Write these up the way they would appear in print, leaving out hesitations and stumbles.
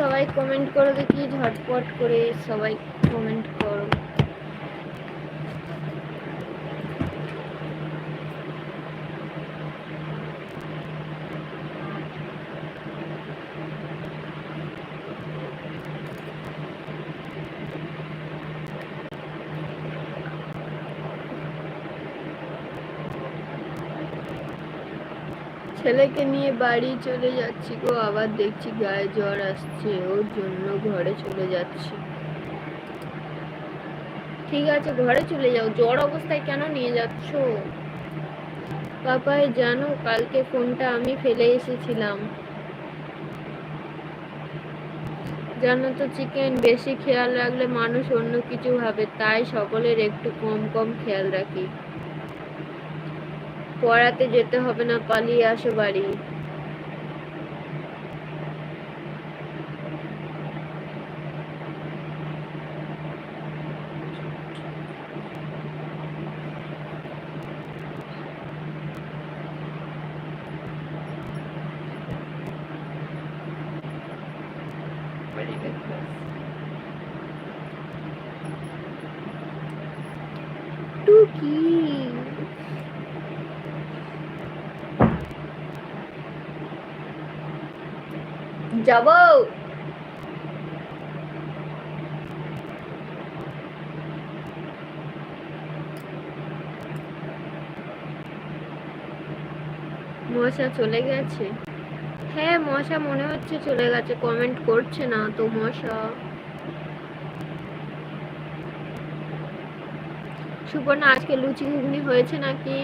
সবাই কমেন্ট করো দেখি, ঝটপট করে সবাই কমেন্ট করো। ছেলেকে নিয়ে বাড়ি চলে যাচ্ছি গো, আবার দেখছি গায়ে জ্বর আসছে, ওর জন্য ঘরে চলে যাচ্ছি। ঠিক আছে ঘরে চলে যাও, জ্বর অবস্থায় কেন নিয়ে যাচ্ছ? পাপাই জানো কালকে ফোনটা আমি ফেলে এসেছিলাম। জানো তো চিকেন, বেশি খেয়াল রাখলে মানুষ অন্য কিছু ভাবে, তাই সকলের একটু কম কম খেয়াল রাখি। পড়াতে যেতে হবে না, পালিয়ে আসো বাড়ি। টুকি যাবো। মশা চলে গেছে? হ্যাঁ মশা মনে হচ্ছে চলে গেছে, কমেন্ট করছে না তো মশা। সুপর্ণা আজকে লুচি ঘুগনি হয়েছে নাকি?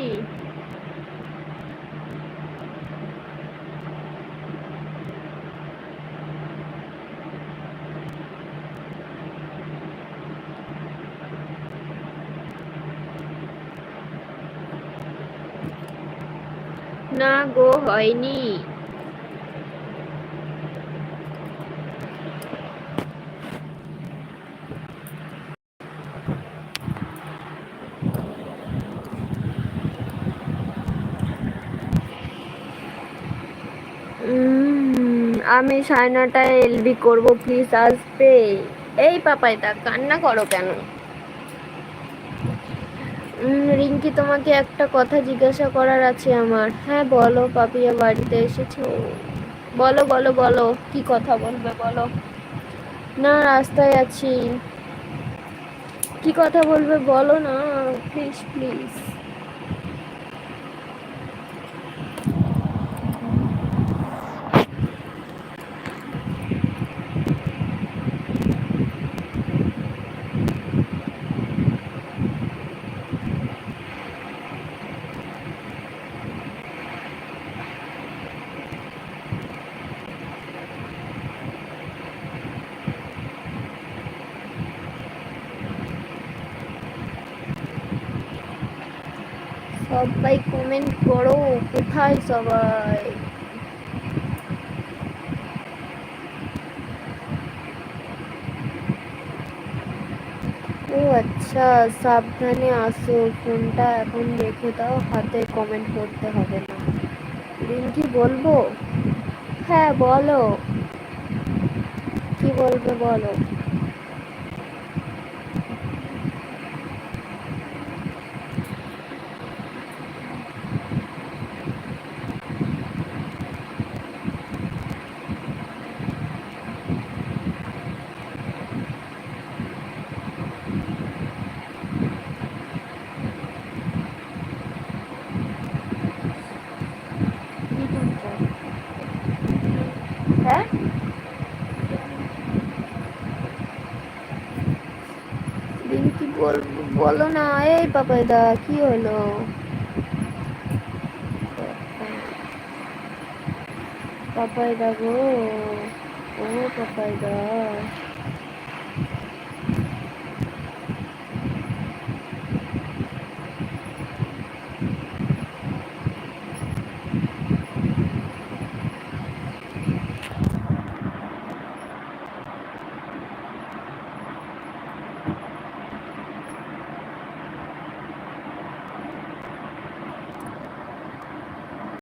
না গো হয়নি। আমি 9:30টায় এলবি করবো, প্লিজ আসবে। এই পাপাইদা কান্না করো কেন? রিঙ্কি তোমাকে একটা কথা জিজ্ঞাসা করার আছে আমার। হ্যাঁ বলো পাপিয়া, বাড়িতে এসেছো? বলো বলো বলো, কি কথা বলবে বলো। না রাস্তায় আছি। কি কথা বলবে বলো না, প্লিজ প্লিজ। সবাই কমেন্ট করো, কোথায় সবাই? ও আচ্ছা, সাবধানে আসো, ফোনটা এখন রেখে দাও, হাতে কমেন্ট করতে হবে না। রিঙ্কি বলবো? হ্যাঁ বলো, কি বলবে বলো। হ্যাঁ রিঙ্কি বলো না। এই পাপাইদা কি হলো? পাপাইদা গো, ও পাপাইদা।